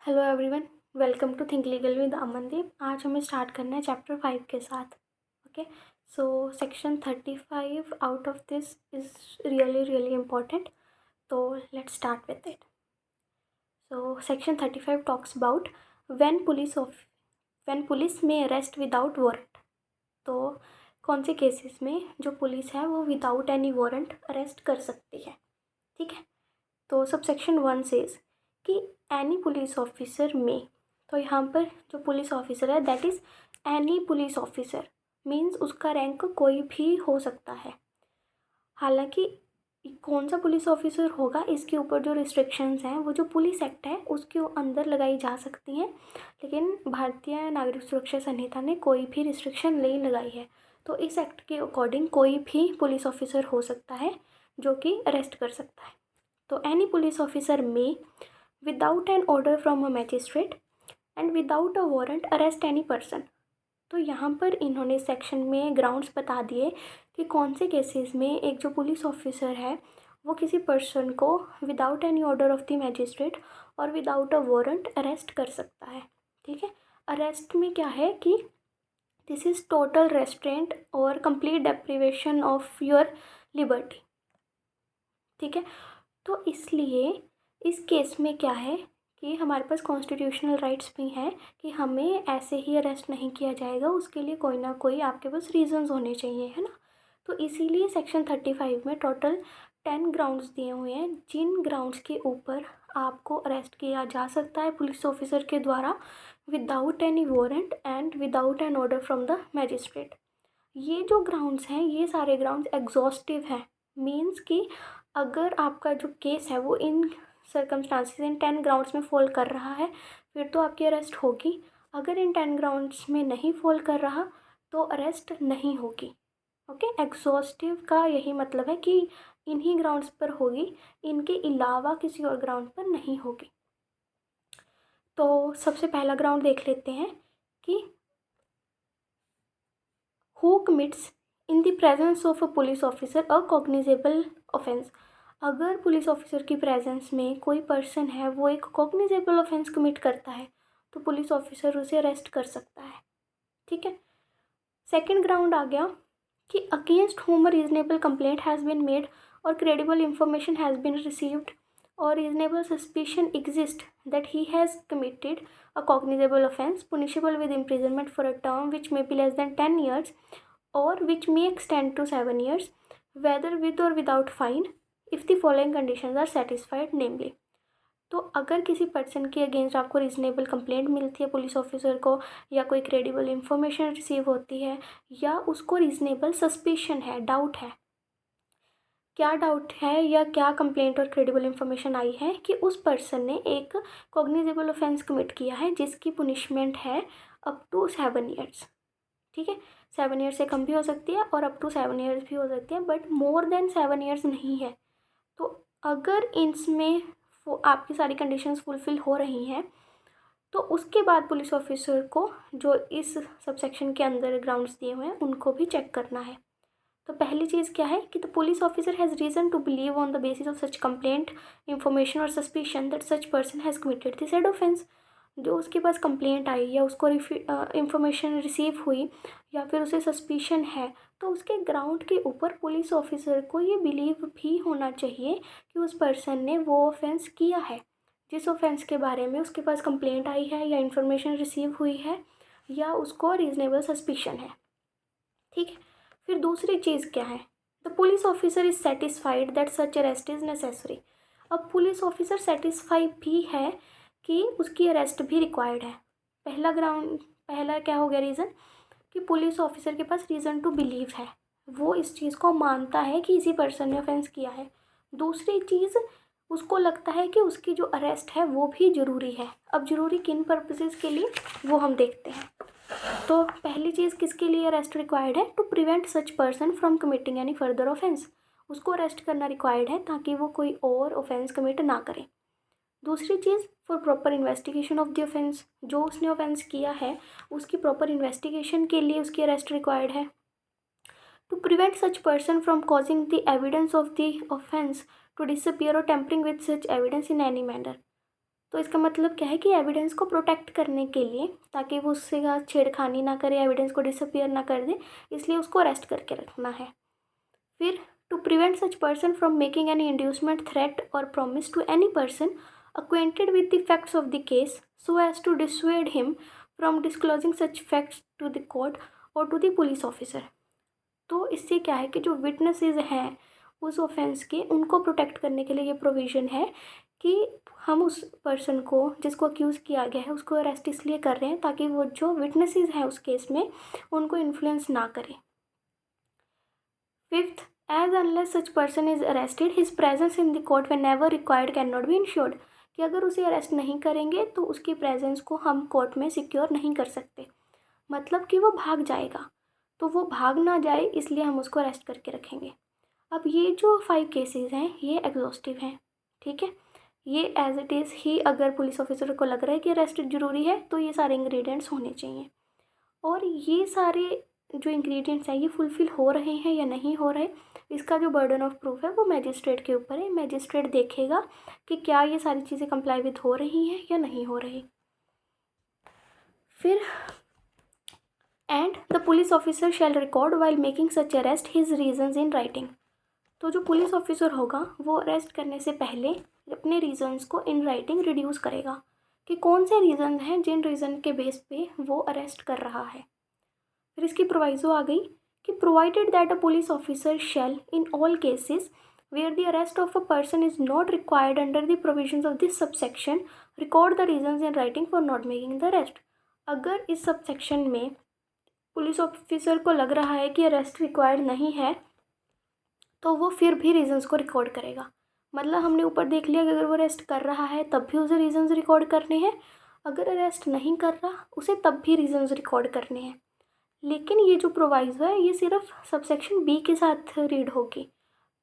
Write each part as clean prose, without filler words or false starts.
Hello everyone, welcome to think legal with Amandeep. आज हमें start करना है चैप्टर 5 के साथ। Okay, so section 35 out of this is really important, तो let's start with it. So section 35 talks about when police में arrest without warrant. तो कौन से केसेस में जो पुलिस है वो विदाउट एनी वारंट अरेस्ट कर सकती है। ठीक है, तो सब सेक्शन 1 सेज कि एनी पुलिस ऑफिसर में, तो यहाँ पर जो पुलिस ऑफिसर है that is any police officer means उसका रैंक कोई भी हो सकता है। हालांकि कौन सा पुलिस ऑफिसर होगा इसके ऊपर जो रिस्ट्रिक्शंस हैं वो जो पुलिस एक्ट है उसके अंदर लगाई जा सकती हैं, लेकिन भारतीय नागरिक सुरक्षा संहिता ने कोई भी रिस्ट्रिक्शन नहीं लगाई है। तो इस एक्ट के अकॉर्डिंग कोई भी पुलिस ऑफिसर हो सकता है जो कि अरेस्ट कर सकता है। तो एनी पुलिस ऑफिसर में without an order from a magistrate and without a warrant arrest any person. तो यहाँ पर इन्होंने सेक्शन में ग्राउंड्स बता दिए कि कौन से केसेस में एक जो पुलिस ऑफिसर है वो किसी पर्सन को without any order of the magistrate और विदाउट अ वारंट अरेस्ट कर सकता है। ठीक है, अरेस्ट में क्या है कि दिस इज़ टोटल रेस्ट्रेंट और complete deprivation of your liberty. ठीक है, तो इसलिए इस केस में क्या है कि हमारे पास कॉन्स्टिट्यूशनल राइट्स भी हैं कि हमें ऐसे ही अरेस्ट नहीं किया जाएगा, उसके लिए कोई ना कोई आपके पास रीजंस होने चाहिए, है ना। तो इसीलिए सेक्शन 35 में टोटल 10 ग्राउंड्स दिए हुए हैं जिन ग्राउंड्स के ऊपर आपको अरेस्ट किया जा सकता है पुलिस ऑफिसर के द्वारा without any warrant and without an order from the magistrate. ये जो ग्राउंड्स हैं ये सारे ग्राउंड्स एग्जॉस्टिव हैं, मीन्स कि अगर आपका जो केस है वो इन सर्कमस्टांसिस इन 10 ग्राउंड्स में फॉल कर रहा है फिर तो आपकी अरेस्ट होगी। अगर इन 10 ग्राउंड्स में नहीं फॉल कर रहा तो अरेस्ट नहीं होगी। ओके, एग्जॉस्टिव का यही मतलब है कि इन्हीं ग्राउंड्स पर होगी, इनके अलावा किसी और ग्राउंड पर नहीं होगी। तो सबसे पहला ग्राउंड देख लेते हैं कि who commits in the presence of a police officer a cognizable offence. अगर पुलिस ऑफिसर की प्रेजेंस में कोई पर्सन है वो एक कॉग्निजेबल ऑफेंस कमिट करता है तो पुलिस ऑफिसर उसे अरेस्ट कर सकता है। ठीक है, सेकंड ग्राउंड आ गया कि against whom a reasonable complaint has been made और credible information has been received और reasonable suspicion exist that he has committed a cognizable offense punishable with imprisonment for a term which may be less than 10 years or which may extend to 7 years whether with or without fine if the following conditions are satisfied namely। तो अगर किसी person के against आपको reasonable complaint मिलती है police officer को या कोई क्रेडिबल इंफॉर्मेशन रिसीव होती है या उसको रीजनेबल सस्पिशन है, डाउट है, क्या डाउट है या क्या कंप्लेंट और क्रेडिबल इन्फॉर्मेशन आई है कि उस पर्सन ने एक कॉग्निजेबल ऑफेंस कमिट किया है जिसकी पुनिशमेंट है अप टू 7 ईयर्स। ठीक है, 7 ईयर्स से कम भी हो सकती है और अप टू 7 ईयर्स भी हो सकती है, बट मोर देन 7 ईयर्स नहीं है। तो अगर इसमें आपकी सारी कंडीशंस फुलफ़िल हो रही हैं तो उसके बाद पुलिस ऑफिसर को जो इस सबसेक्शन के अंदर ग्राउंड्स दिए हुए हैं उनको भी चेक करना है। तो पहली चीज़ क्या है कि the police officer has reason to believe on the basis of such complaint information और suspicion that such person has committed the said offence. जो उसके पास कंप्लेंट आई या उसको इंफॉर्मेशन रिसीव हुई या फिर उसे सस्पिशन है तो उसके ग्राउंड के ऊपर पुलिस ऑफिसर को ये बिलीव भी होना चाहिए कि उस पर्सन ने वो ऑफेंस किया है जिस ऑफेंस के बारे में उसके पास कंप्लेंट आई है या इन्फॉर्मेशन रिसीव हुई है या उसको रीजनेबल सस्पिशन है। ठीक है, फिर दूसरी चीज़ क्या है, the police officer is satisfied that such arrest is necessary. अब पुलिस ऑफिसर सेटिस्फाई भी है कि उसकी अरेस्ट भी रिक्वायर्ड है। पहला क्या हो गया रीज़न कि पुलिस ऑफिसर के पास रीज़न टू बिलीव है, वो इस चीज़ को मानता है कि इसी पर्सन ने ऑफेंस किया है। दूसरी चीज़, उसको लगता है कि उसकी जो अरेस्ट है वो भी ज़रूरी है। अब ज़रूरी किन पर्पसेस के लिए वो हम देखते हैं। तो पहली चीज़ किसके लिए अरेस्ट रिक्वायर्ड है, to prevent such person from committing any further offence. उसको अरेस्ट करना रिक्वायर्ड है ताकि वो कोई और ऑफेंस कमिट ना करे। दूसरी चीज़, for proper investigation of the offence, जो उसने ऑफेंस किया है उसकी प्रॉपर इन्वेस्टिगेशन के लिए उसकी अरेस्ट रिक्वायर्ड है। To prevent such person from causing the evidence of the offence to disappear और tampering with such evidence in any manner. तो इसका मतलब क्या है कि एविडेंस को प्रोटेक्ट करने के लिए, ताकि वो उससे छेड़खानी ना करे, एविडेंस को डिसअपियर ना कर दे, इसलिए उसको अरेस्ट करके रखना है। फिर to prevent such person from making any inducement, threat और promise to any person acquainted with the facts of the case so as to dissuade him from disclosing such facts to the court or to the police officer। तो इससे क्या है कि जो witnesses हैं उस offence के, उनको प्रोटेक्ट करने के लिए ये प्रोविज़न है कि हम उस पर्सन को जिसको अक्यूज़ किया गया है उसको अरेस्ट इसलिए कर रहे हैं ताकि वो जो विटनेसेस हैं उस केस में उनको इन्फ्लुएंस ना करें। Fifth, as unless such person is arrested his presence in the court whenever required can not be ensured, कि अगर उसे अरेस्ट नहीं करेंगे तो उसकी प्रेजेंस को हम कोर्ट में सिक्योर नहीं कर सकते, मतलब कि वो भाग जाएगा। तो वो भाग ना जाए इसलिए हम उसको अरेस्ट करके रखेंगे। अब ये जो 5 केसेस हैं ये एग्जॉस्टिव हैं, ठीक है। ये एज इट इज़ ही अगर पुलिस ऑफिसर को लग रहा है कि अरेस्ट ज़रूरी है तो ये सारे इंग्रेडिएंट्स होने चाहिए, और ये सारे जो इंग्रेडिएंट्स हैं ये फुलफ़िल हो रहे हैं या नहीं हो रहे, इसका जो बर्डन ऑफ प्रूफ है वो मैजिस्ट्रेट के ऊपर है। मैजिस्ट्रेट देखेगा कि क्या ये सारी चीज़ें कंप्लाई विद हो रही हैं या नहीं हो रही। फिर and the police officer shell record while making such arrest his reasons in writing. तो जो पुलिस ऑफिसर होगा वो अरेस्ट करने से पहले अपने रीजंस को इन राइटिंग रिड्यूस करेगा कि कौन से रीज़न हैं जिन रीज़न के बेस पे वो अरेस्ट कर रहा है। फिर इसकी प्रोवाइजो आ गई कि provided that a police officer shall in all cases where the arrest of a person is not required under the provisions of this subsection record the reasons in writing for not making the arrest. अगर इस subsection में police officer को लग रहा है कि arrest required नहीं है तो वो फिर भी रीजंस को रिकॉर्ड करेगा। मतलब हमने ऊपर देख लिया कि अगर वो अरेस्ट कर रहा है तब भी उसे रीजंस रिकॉर्ड करने हैं, अगर अरेस्ट नहीं कर रहा उसे तब भी रीजंस रिकॉर्ड करने हैं। लेकिन ये जो प्रोवाइजो है ये सिर्फ सबसेक्शन बी के साथ रीड होगी।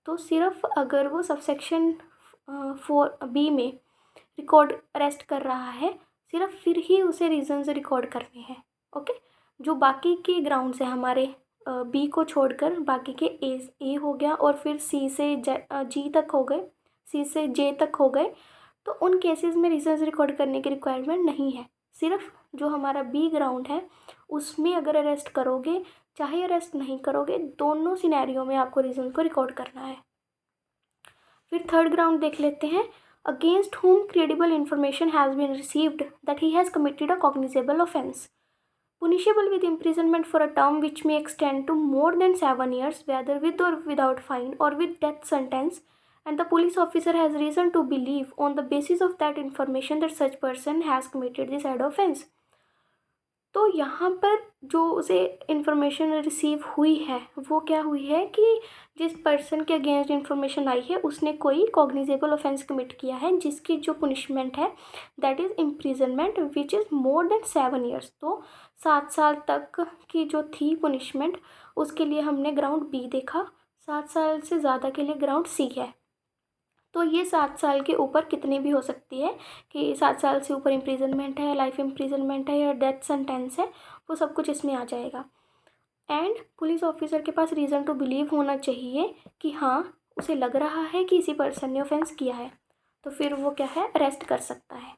तो सिर्फ अगर वो सबसेक्शन 4B में रिकॉर्ड अरेस्ट कर रहा है सिर्फ फिर ही उसे रीजंस रिकॉर्ड करने हैं। ओके, जो बाकी के ग्राउंड्स हैं हमारे बी को छोड़कर, बाकी के ए हो गया और फिर सी से जी तक हो गए, सी से जे तक हो गए, तो उन केसेस में रीजंस रिकॉर्ड करने की रिक्वायरमेंट नहीं है। सिर्फ जो हमारा बी ग्राउंड है उसमें अगर अरेस्ट करोगे चाहे अरेस्ट नहीं करोगे, दोनों सिनेरियो में आपको रीजन को रिकॉर्ड करना है। फिर थर्ड ग्राउंड देख लेते हैं, against whom credible information has been received that he has committed a cognizable offence punishable with imprisonment for a term which may extend to more than 7 years whether with or without fine or with death sentence, and the police officer has reason to believe on the basis of that information that such person has committed the said offence। तो यहाँ पर जो उसे information receive हुई है वो क्या हुई है कि जिस पर्सन के अगेंस्ट इन्फॉर्मेशन आई है उसने कोई कॉग्निजेबल ऑफेंस कमिट किया है जिसकी जो पुनिशमेंट है that is imprisonment which is more than 7 years. तो 7 साल तक की जो थी पुनिशमेंट उसके लिए हमने ग्राउंड बी देखा, 7 साल से ज़्यादा के लिए ग्राउंड सी है। तो ये 7 साल के ऊपर कितनी भी हो सकती है कि 7 साल से ऊपर इम्प्रिजनमेंट है, लाइफ इम्प्रिजनमेंट है या डेथ सेंटेंस है, वो सब कुछ इसमें आ जाएगा। एंड पुलिस ऑफिसर के पास रीज़न टू बिलीव होना चाहिए कि हाँ उसे लग रहा है कि इसी पर्सन ने ऑफेंस किया है, तो फिर वो क्या है अरेस्ट कर सकता है।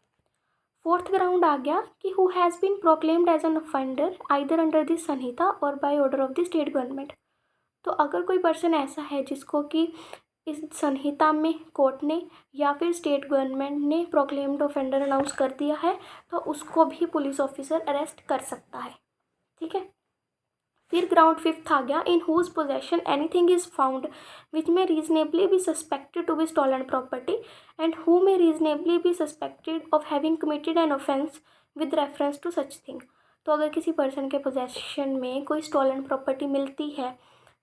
फोर्थ ग्राउंड आ गया कि who has been proclaimed as an offender either under this Sanhita और by order of the state government. तो अगर कोई पर्सन ऐसा है जिसको कि इस संहिता में कोर्ट ने या फिर स्टेट गवर्नमेंट ने प्रोक्लेम्ड ऑफेंडर अनाउंस कर दिया है तो उसको भी पुलिस ऑफिसर अरेस्ट कर सकता है, ठीक है। फिर ग्राउंड फिफ्थ आ गया, in whose possession anything is found which may reasonably be suspected to be stolen property and who may reasonably be suspected of having committed an offence with reference to such thing. तो अगर किसी person के possession में कोई stolen property मिलती है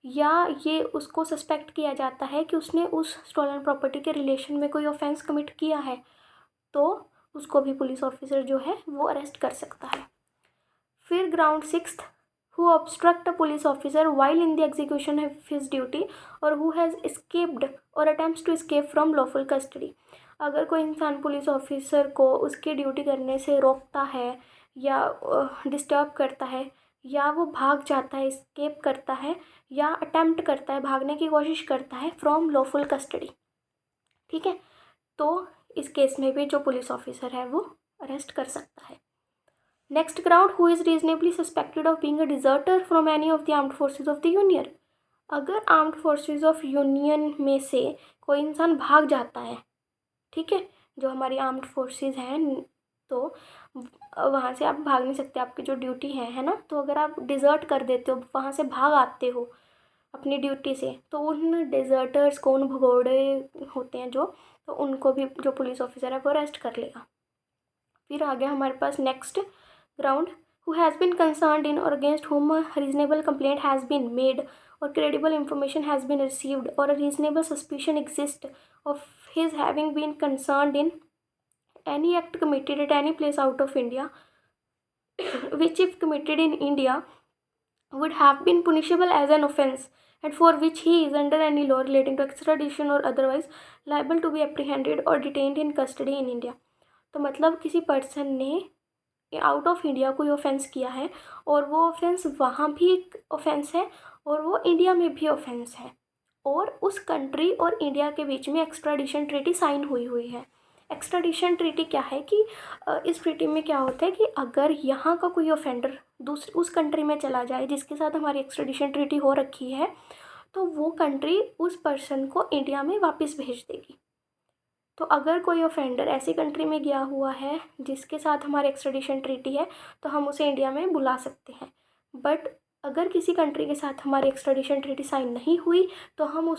या ये उसको सस्पेक्ट किया जाता है कि उसने उस स्टॉलन प्रॉपर्टी के रिलेशन में कोई ऑफेंस कमिट किया है तो उसको भी पुलिस ऑफिसर जो है वो अरेस्ट कर सकता है। फिर ground sixth, who obstruct a police officer while in the execution of his duty और हु हैज़ एस्केप्ड और attempts to escape from lawful custody. अगर कोई इंसान पुलिस ऑफिसर को उसकी ड्यूटी करने से रोकता है या डिस्टर्ब करता है या वो भाग जाता है, एस्केप करता है या अटेम्प्ट करता है, भागने की कोशिश करता है फ्रॉम लॉफुल कस्टडी, ठीक है, तो इस केस में भी जो पुलिस ऑफिसर है वो अरेस्ट कर सकता है। Next ground, who is reasonably suspected of being a deserter from any of the armed forces of the union. अगर आर्म्ड फोर्सेज ऑफ यूनियन में से कोई इंसान भाग जाता है, ठीक है, जो हमारी आर्म्ड फोर्सेज हैं, तो वहाँ से आप भाग नहीं सकते, आपकी जो ड्यूटी है ना, तो अगर आप डिज़र्ट कर देते हो, वहाँ से भाग आते हो अपनी ड्यूटी से, तो उन डिज़र्टर्स को, उन भगोड़े होते हैं जो, तो उनको भी जो पुलिस ऑफिसर है वो अरेस्ट कर लेगा। फिर आ गया हमारे पास next ground, who has been concerned in और against whom a reasonable complaint has been made or credible information has been received or a reasonable suspicion exists of his having been concerned in any act committed at any place out of India which if committed in India would have been punishable as an offence and for which he is under any law relating to extradition or otherwise liable to be apprehended or detained in custody in India। तो मतलब किसी person ने out of India कोई offence किया है और वो offence वहाँ भी एक ऑफेंस है और वो इंडिया में भी ऑफेंस है, और उस कंट्री और इंडिया के बीच में एक्स्ट्राडिशन ट्रीटी साइन हुई है। एक्स्ट्राडिशन ट्रीटी क्या है कि इस ट्रीटी में क्या होता है कि अगर यहाँ का कोई ऑफेंडर दूसरी उस कंट्री में चला जाए जिसके साथ हमारी एक्स्ट्राडिशन ट्रीटी हो रखी है, तो वो कंट्री उस पर्सन को इंडिया में वापस भेज देगी। तो अगर कोई ऑफेंडर ऐसी कंट्री में गया हुआ है जिसके साथ हमारी एक्स्ट्राडिशन ट्रीटी है, तो हम उसे इंडिया में बुला सकते हैं। बट अगर किसी कंट्री के साथ हमारी एक्स्ट्राडिशन ट्रीटी साइन नहीं हुई, तो हम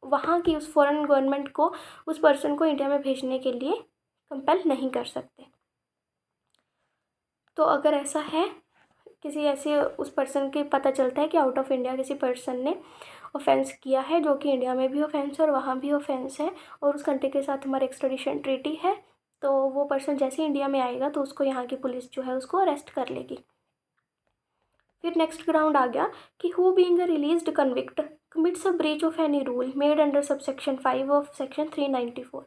वहाँ की उस फॉरेन गवर्नमेंट को उस पर्सन को इंडिया में भेजने के लिए कंपेल नहीं कर सकते। तो अगर ऐसा है, किसी ऐसे उस पर्सन के पता चलता है कि आउट ऑफ इंडिया किसी पर्सन ने ऑफेंस किया है जो कि इंडिया में भी ऑफेंस है और वहाँ भी ऑफेंस है और उस कंट्री के साथ हमारी एक्स्ट्राडिशन ट्रीटी है, तो वो पर्सन जैसे इंडिया में आएगा तो उसको यहाँ की पुलिस जो है उसको अरेस्ट कर लेगी। फिर नेक्स्ट ग्राउंड आ गया कि who being a released convict commits a breach of any rule made under subsection 5 of section 394।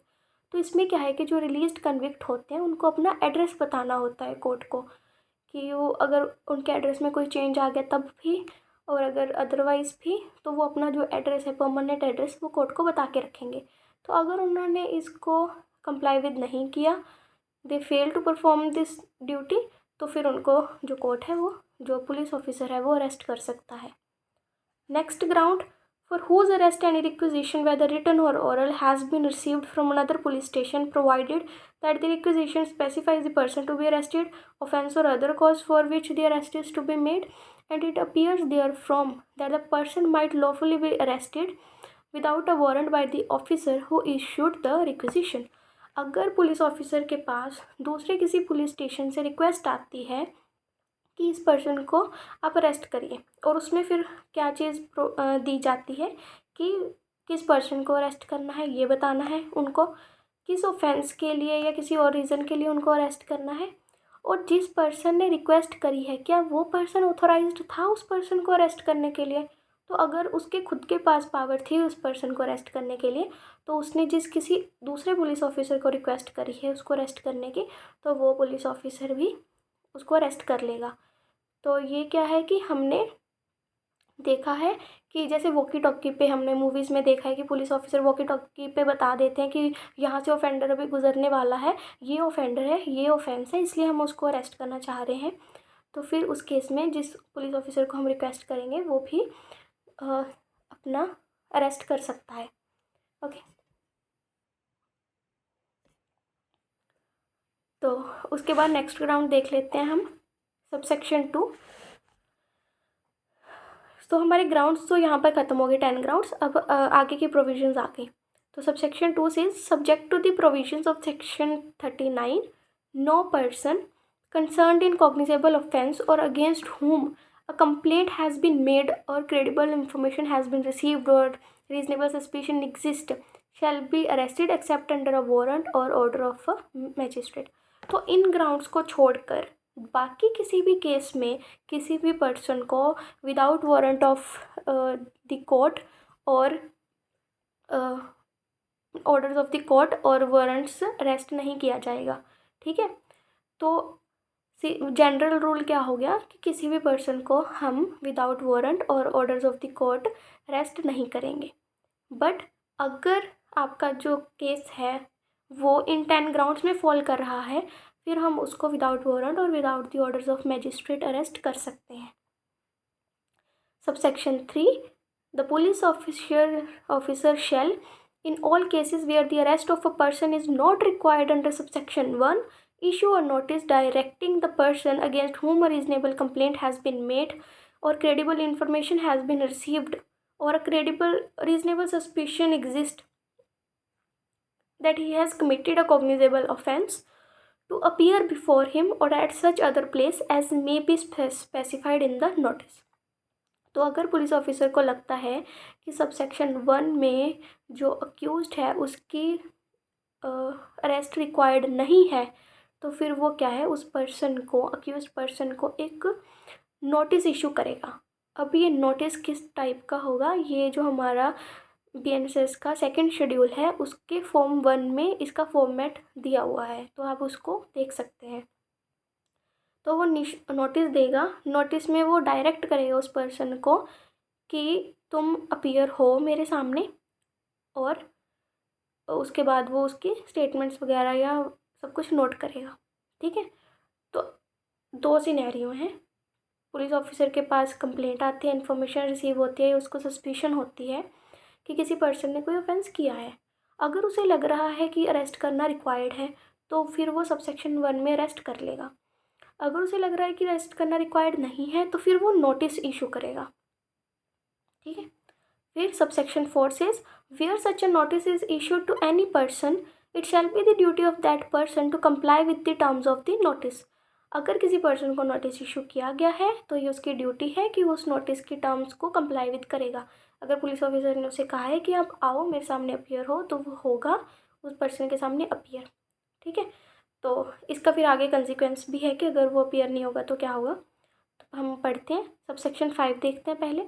तो इसमें क्या है कि जो रिलीज्ड कन्विक्ट होते हैं उनको अपना एड्रेस बताना होता है कोर्ट को, कि वो अगर उनके एड्रेस में कोई चेंज आ गया तब भी, और अगर अदरवाइज़ भी, तो वो अपना जो एड्रेस है, परमानेंट एड्रेस, वो कोर्ट को बता के रखेंगे। तो अगर उन्होंने इसको कंप्लाई विद नहीं किया, they fail to perform this duty, तो फिर उनको जो कोर्ट है, वो जो पुलिस ऑफिसर है वो अरेस्ट कर सकता है। Next ground, for whose arrest any requisition whether written or oral has been received from another police station provided that the requisition specifies the person to be arrested, offence or other cause for which the arrest is to be made, and it appears therefrom that the person might lawfully be arrested without a warrant by the officer who issued the requisition। अगर police officer के पास दूसरे किसी police station से request आती है कि इस person को आप अरेस्ट करिए, और उसमें फिर क्या चीज़ दी जाती है कि किस पर्सन को अरेस्ट करना है, ये बताना है उनको, किस ऑफेंस के लिए या किसी और रीज़न के लिए उनको अरेस्ट करना है, और जिस पर्सन ने रिक्वेस्ट करी है क्या वो पर्सन ऑथोराइज्ड था उस पर्सन को अरेस्ट करने के लिए। तो अगर उसके खुद के पास पावर थी उस पर्सन को अरेस्ट करने के लिए, तो उसने जिस किसी दूसरे पुलिस ऑफिसर को रिक्वेस्ट करी है उसको अरेस्ट करने की, तो वो पुलिस ऑफिसर भी उसको अरेस्ट कर लेगा। तो ये क्या है कि हमने देखा है कि जैसे वॉकी टॉकी पे हमने मूवीज़ में देखा है कि पुलिस ऑफिसर वॉकी टॉकी पे बता देते हैं कि यहाँ से ऑफेंडर अभी गुजरने वाला है, ये ऑफेंडर है, ये ऑफेंस है, इसलिए हम उसको अरेस्ट करना चाह रहे हैं। तो फिर उस केस में जिस पुलिस ऑफिसर को हम रिक्वेस्ट करेंगे वो भी अपना अरेस्ट कर सकता है। ओके, तो उसके बाद नेक्स्ट ग्राउंड देख लेते हैं हम, सबसेक्शन 2। तो हमारे ग्राउंड्स तो यहाँ पर ख़त्म हो गए 10 ग्राउंड्स। अब आगे की प्रोविजंस आ गई। तो सबसेक्शन 2 से subject to the provisions of section 39 no person concerned in cognizable offence और against whom a complaint has been made or credible information has been received or reasonable suspicion exists shall be arrested except under a warrant or order of a magistrate। तो इन grounds को छोड़कर बाकी किसी भी case में किसी भी person को without warrant of the court और ऑर्डर्स ऑफ द कोर्ट और वारंट्स अरेस्ट नहीं किया जाएगा। ठीक है, तो जनरल रूल क्या हो गया कि किसी भी पर्सन को हम विदाउट वारंट और orders of the court arrest नहीं करेंगे। बट अगर आपका जो केस है वो इन 10 ग्राउंड्स में फॉल कर रहा है, फिर हम उसको विदाउट वारंट और without the orders of magistrate arrest कर सकते हैं। Subsection 3, the police officer shall, in all cases where the arrest of a person is not required under subsection 1, issue a notice directing the person against whom a reasonable complaint has been made or credible information has been received or a reasonable suspicion exists that he has committed a cognizable offence, to appear before him or at such other place as may be specified in the notice। तो अगर police officer को लगता है कि subsection 1 में जो accused है उसकी अरेस्ट रिक्वायर्ड नहीं है, तो फिर वो क्या है, उस पर्सन को, अक्यूज्ड पर्सन को एक नोटिस इशू करेगा। अब ये नोटिस किस टाइप का होगा, ये जो हमारा BNSS का सेकंड शेड्यूल है उसके फॉर्म 1 में इसका फॉर्मेट दिया हुआ है, तो आप उसको देख सकते हैं। तो वो नोटिस देगा, नोटिस में वो डायरेक्ट करेगा उस पर्सन को कि तुम अपीयर हो मेरे सामने, और उसके बाद वो उसकी स्टेटमेंट्स वगैरह या सब कुछ नोट करेगा। ठीक है, तो 2 सिनेरियो हैं। पुलिस ऑफिसर के पास कंप्लेंट आती है, इन्फॉर्मेशन रिसीव होती है, उसको सस्पिशन होती है कि किसी पर्सन ने कोई ऑफेंस किया है। अगर उसे लग रहा है कि अरेस्ट करना रिक्वायर्ड है तो फिर वो सबसेक्शन 1 में अरेस्ट कर लेगा। अगर उसे लग रहा है कि अरेस्ट करना रिक्वायर्ड नहीं है तो फिर वो नोटिस इशू करेगा। ठीक है, फिर subsection 4 says, where such a notice is issued to any person, it shall be the duty of that person to comply with the terms of the notice. अगर किसी पर्सन को नोटिस इशू किया गया है तो ये उसकी ड्यूटी है कि वो उस नोटिस की टर्म्स को कंप्लाई विद करेगा। अगर पुलिस ऑफिसर ने उसे कहा है कि आप आओ मेरे सामने अपीयर हो, तो वो होगा उस पर्सन के सामने अपीयर। ठीक है, तो इसका फिर आगे कंसिक्वेंस भी है कि अगर वो अपीयर नहीं होगा तो क्या होगा। तो हम पढ़ते हैं, सबसेक्शन 5 देखते हैं पहले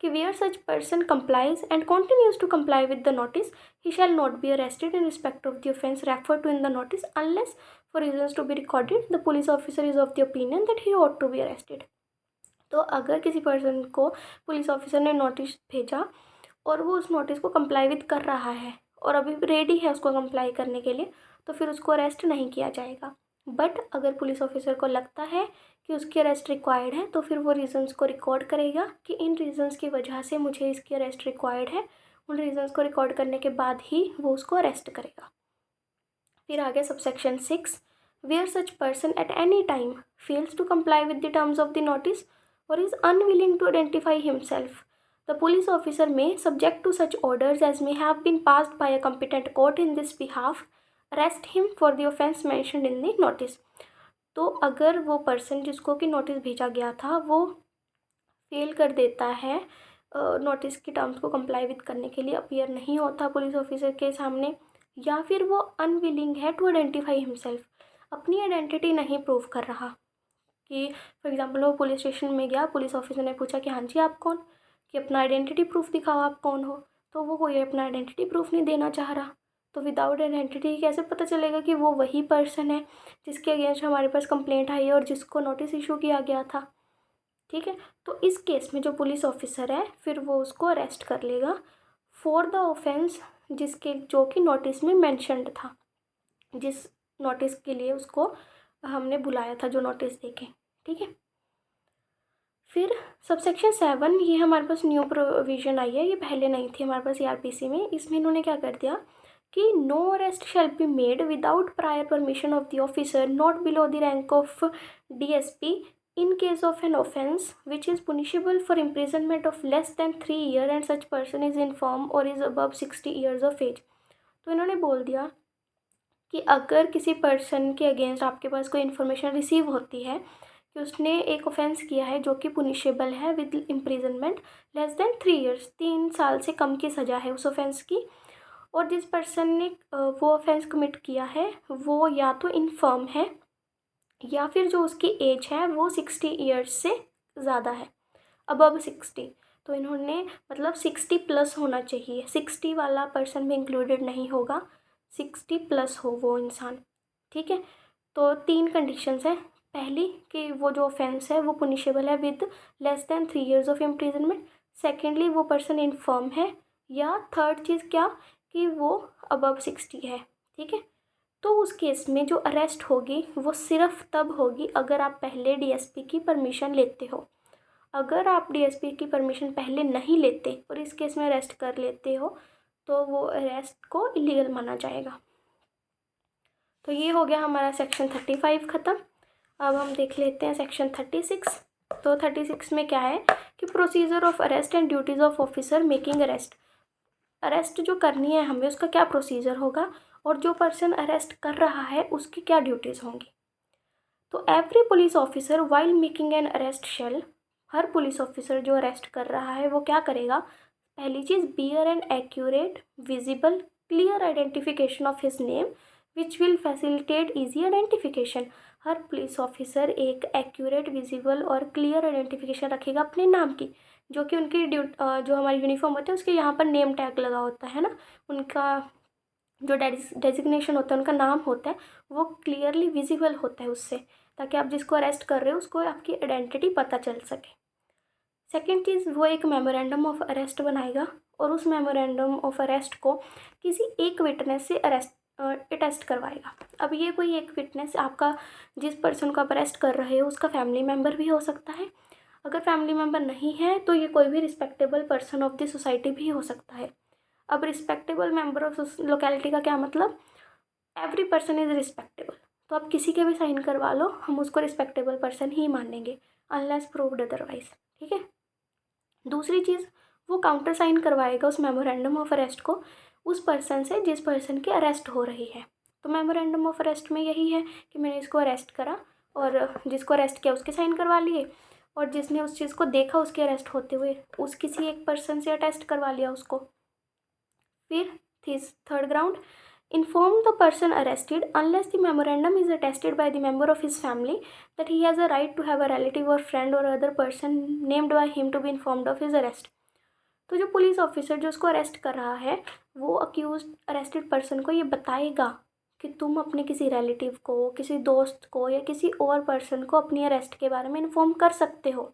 कि where such person complies and continues to comply with the notice, he shall not be arrested in respect of the offence referred to in the notice unless for reasons to be recorded the police officer is of the opinion that he ought to be arrested. तो अगर किसी person को police officer ने notice भेजा और वो उस notice को कंप्लाई विद कर रहा है और अभी रेडी है उसको कंप्लाई करने के लिए, तो फिर उसको अरेस्ट नहीं किया जाएगा। बट अगर पुलिस ऑफिसर को लगता है कि उसकी अरेस्ट रिक्वायर्ड है तो फिर वो रीजंस को रिकॉर्ड करेगा कि इन रीजंस की वजह से मुझे इसकी अरेस्ट रिक्वायर्ड है। उन रीजंस को रिकॉर्ड करने के बाद ही वो उसको अरेस्ट करेगा। फिर आगे subsection 6, where such person at any time fails to comply with the terms of the notice और is unwilling to identify himself, the police officer may, subject to such orders as may have been passed by a competent court in this behalf, arrest him for the offence mentioned in the notice। तो अगर वो person जिसको कि notice भेजा गया था वो fail कर देता है नोटिस की टर्म्स को कंप्लाई विद करने के लिए, अपीयर नहीं होता पुलिस ऑफिसर के सामने, या फिर वो अनविलिंग है टू आइडेंटिफाई हिमसेल्फ, अपनी आइडेंटिटी नहीं प्रूव कर रहा, कि फॉर एग्जांपल वो पुलिस स्टेशन में गया, पुलिस ऑफिसर ने पूछा कि हाँ जी आप कौन, कि अपना आइडेंटिटी प्रूफ दिखाओ आप कौन हो, तो वो कोई अपना आइडेंटिटी प्रूफ नहीं देना चाह रहा। तो विदाउट आइडेंटिटी कैसे पता चलेगा कि वो वही पर्सन है जिसके अगेंस्ट हमारे पास कंप्लेंट आई है और जिसको नोटिस इशू किया गया था। ठीक है, तो इस केस में जो पुलिस ऑफिसर है फिर वो उसको अरेस्ट कर लेगा फॉर द ऑफेंस जो कि नोटिस में मैंशनड था, जिस नोटिस के लिए उसको हमने बुलाया था, जो नोटिस देके। ठीक है, फिर सबसेक्शन 7, ये हमारे पास न्यू प्रोविज़न आई है, ये पहले नहीं थी हमारे पास CRPC में। इसमें इन्होंने क्या कर दिया कि no arrest shall be made without prior permission of the officer not below the rank of DSP in case of an offence which is punishable for imprisonment of less than 3 years and such person is infirm or is above 60 years of age। तो इन्होंने बोल दिया कि अगर किसी person के against आपके पास कोई इन्फॉर्मेशन रिसीव होती है कि उसने एक ऑफेंस किया है जो कि पुनिशेबल है with imprisonment less than 3 years, 3 साल से कम की सज़ा है उस ऑफेंस की, और जिस पर्सन ने वो ऑफेंस कमिट किया है वो या तो इन्फर्म है या फिर जो उसकी एज है वो 60 ईयर्स से ज़्यादा है, अबव 60। तो इन्होंने मतलब 60 प्लस होना चाहिए, 60 वाला पर्सन भी इंक्लूडेड नहीं होगा, 60 प्लस हो वो इंसान। ठीक है, तो 3 कंडीशंस हैं। पहली कि वो जो ऑफेंस है वो पुनिशेबल है with less than 3 years of imprisonment, secondly वो पर्सन इन्फर्म है, या थर्ड चीज़ क्या कि वो अबव 60 है। ठीक है, तो उस केस में जो अरेस्ट होगी वो सिर्फ तब होगी अगर आप पहले डीएसपी की परमिशन लेते हो। अगर आप डीएसपी की परमिशन पहले नहीं लेते और इस केस में अरेस्ट कर लेते हो तो वो अरेस्ट को इलीगल माना जाएगा। तो ये हो गया हमारा सेक्शन 35 ख़त्म। अब हम देख लेते हैं सेक्शन 36। तो 36 में क्या है कि procedure of arrest and duties of officer making arrest. Arrest जो करनी है हमें उसका क्या प्रोसीजर होगा और जो पर्सन अरेस्ट कर रहा है उसकी क्या ड्यूटीज़ होंगी। तो every police officer while making an arrest shall, हर पुलिस ऑफिसर जो अरेस्ट कर रहा है वो क्या करेगा, पहली चीज़ bear and accurate visible clear identification of his name which will facilitate easy identification. हर पुलिस ऑफिसर एक एक्यूरेट विजिबल और क्लियर आइडेंटिफिकेशन रखेगा अपने नाम की, जो कि उनकी जो हमारी यूनिफॉर्म होती है उसके यहाँ पर नेम टैग लगा होता है ना, उनका जो डेजिग्नेशन होता है उनका नाम होता है वो क्लियरली विजिबल होता है उससे, ताकि आप जिसको अरेस्ट कर रहे हो उसको आपकी आइडेंटिटी पता चल सके। सेकेंड चीज़, वो एक मेमोरेंडम ऑफ अरेस्ट बनाएगा और उस मेमोरेंडम ऑफ अरेस्ट को किसी एक विटनेस से अटेस्ट करवाएगा। अब ये कोई एक विटनेस आपका जिस पर्सन को आप अरेस्ट कर रहे हो उसका फैमिली मेम्बर भी हो सकता है। अगर फैमिली मेम्बर नहीं है तो ये कोई भी respectable person of the society भी हो सकता है। अब रिस्पेक्टेबल मेंबर ऑफ लोकेलिटी का क्या मतलब, एवरी पर्सन इज़ रिस्पेक्टेबल, तो आप किसी के भी साइन करवा लो हम उसको रिस्पेक्टेबल पर्सन ही मानेंगे अनलेस प्रूव्ड अदरवाइज। ठीक है। दूसरी चीज़, वो काउंटर साइन करवाएगा उस मेमोरेंडम ऑफ अरेस्ट को उस पर्सन से जिस पर्सन की अरेस्ट हो रही है। तो मेमोरेंडम ऑफ अरेस्ट में यही है कि मैंने इसको अरेस्ट करा और जिसको अरेस्ट किया उसके साइन करवा लिए और जिसने उस चीज़ को देखा उसके अरेस्ट होते हुए उस किसी एक पर्सन से अटेस्ट करवा लिया उसको। फिर third ground, inform the person arrested unless the memorandum is attested by the member of his family that he has a right to have a relative or friend or other person named by him to be informed of his arrest। तो जो police officer जो उसको arrest कर रहा है वो accused arrested person को ये बताएगा कि तुम अपने किसी रिलेटिव को, किसी दोस्त को या किसी और पर्सन को अपनी अरेस्ट के बारे में इन्फॉर्म कर सकते हो।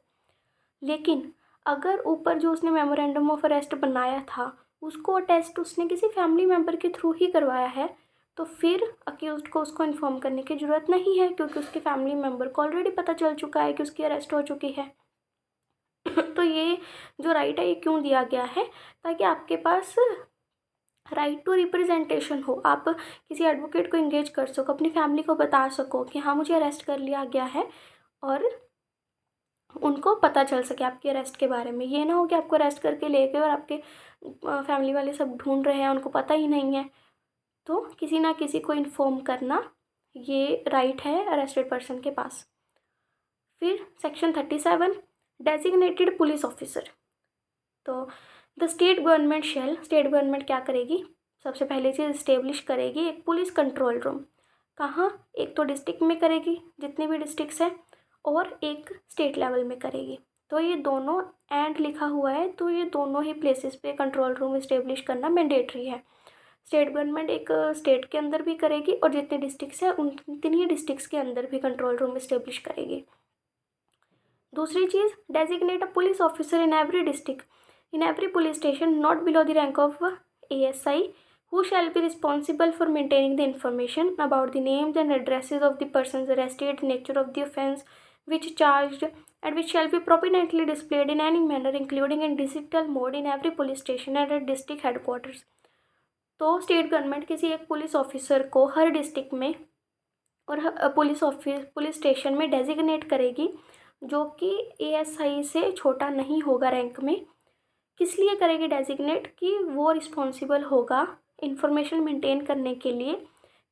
लेकिन अगर ऊपर जो उसने मेमोरेंडम ऑफ अरेस्ट बनाया था उसको अटेस्ट उसने किसी फैमिली मेम्बर के थ्रू ही करवाया है तो फिर अक्यूज्ड को उसको इन्फॉर्म करने की ज़रूरत नहीं है, क्योंकि उसके फैमिली मेम्बर को ऑलरेडी पता चल चुका है कि उसकी अरेस्ट हो चुकी है। तो ये जो राइट है ये क्यों दिया गया है, ताकि आपके पास राइट टू रिप्रेजेंटेशन हो, आप किसी एडवोकेट को इंगेज कर सको, अपनी फैमिली को बता सको कि हाँ मुझे अरेस्ट कर लिया गया है और उनको पता चल सके आपके अरेस्ट के बारे में। ये ना हो कि आपको अरेस्ट करके ले गए और आपके फैमिली वाले सब ढूंढ रहे हैं उनको पता ही नहीं है। तो किसी ना किसी को इन्फॉर्म करना ये राइट है अरेस्टेड पर्सन के पास। फिर सेक्शन 37, डेजिग्नेटेड पुलिस ऑफिसर। तो the state government state government क्या करेगी, सबसे पहली चीज़ इस्टेब्लिश करेगी एक पुलिस कंट्रोल रूम। कहाँ, एक तो डिस्ट्रिक्ट में करेगी जितने भी डिस्ट्रिक्ट्स हैं और एक स्टेट लेवल में करेगी। तो ये दोनों एंड लिखा हुआ है तो ये दोनों ही प्लेसेस पे कंट्रोल रूम इस्टेब्लिश करना मैंडेटरी है। स्टेट गवर्नमेंट एक स्टेट के अंदर भी करेगी और जितने डिस्ट्रिक्ट्स हैं उतनी ही डिस्ट्रिक्ट्स के अंदर भी कंट्रोल रूम इस्टेब्लिश करेगी। दूसरी चीज़, designate a police officer in every district in every police station not below the rank of ASI who shall be responsible for maintaining the information about the names and addresses of the persons arrested, nature of the offence which charged, and which shall be prominently displayed in any manner including in digital mode in every police station and at district headquarters। तो state government किसी एक police officer को हर district में और police station में designate करेगी जो कि ASI से छोटा नहीं होगा रैंक में। किस लिए करेगी डेजिग्नेट, कि वो रिस्पॉन्सिबल होगा इंफॉर्मेशन मेंटेन करने के लिए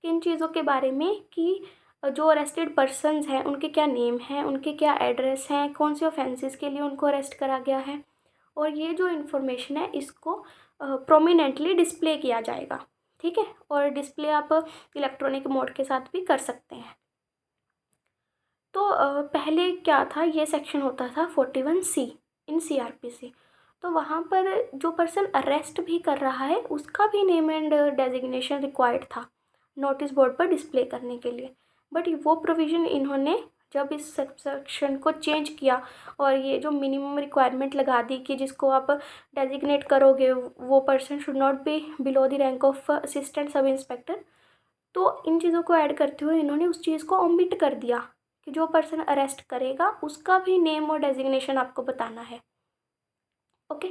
किन चीज़ों के बारे में, कि जो अरेस्टेड पर्सन्स हैं उनके क्या नेम हैं, उनके क्या एड्रेस हैं, कौन से ऑफेंसेस के लिए उनको अरेस्ट करा गया है, और ये जो इन्फॉर्मेशन है इसको प्रोमिनेंटली डिस्प्ले किया जाएगा। ठीक है, और डिस्प्ले आप इलेक्ट्रॉनिक मोड के साथ भी कर सकते हैं। तो पहले क्या था, ये सेक्शन होता था 41C इन CRPC। तो वहाँ पर जो पर्सन अरेस्ट भी कर रहा है उसका भी नेम एंड डेजिग्नेशन रिक्वायर्ड था नोटिस बोर्ड पर डिस्प्ले करने के लिए। बट वो प्रोविज़न इन्होंने जब इस सेक्शन को चेंज किया और ये जो मिनिमम रिक्वायरमेंट लगा दी कि जिसको आप डेजिग्नेट करोगे वो person should not be below the rank of assistant sub inspector, तो इन चीज़ों को ऐड करते हुए इन्होंने उस चीज़ को ओमिट कर दिया कि जो पर्सन अरेस्ट करेगा उसका भी नेम और डेजिग्नेशन आपको बताना है। ओके,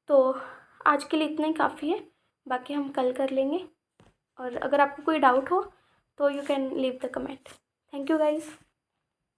तो आज के लिए इतना ही काफ़ी है, बाकी हम कल कर लेंगे। और अगर आपको कोई डाउट हो तो you can leave the comment. Thank you guys.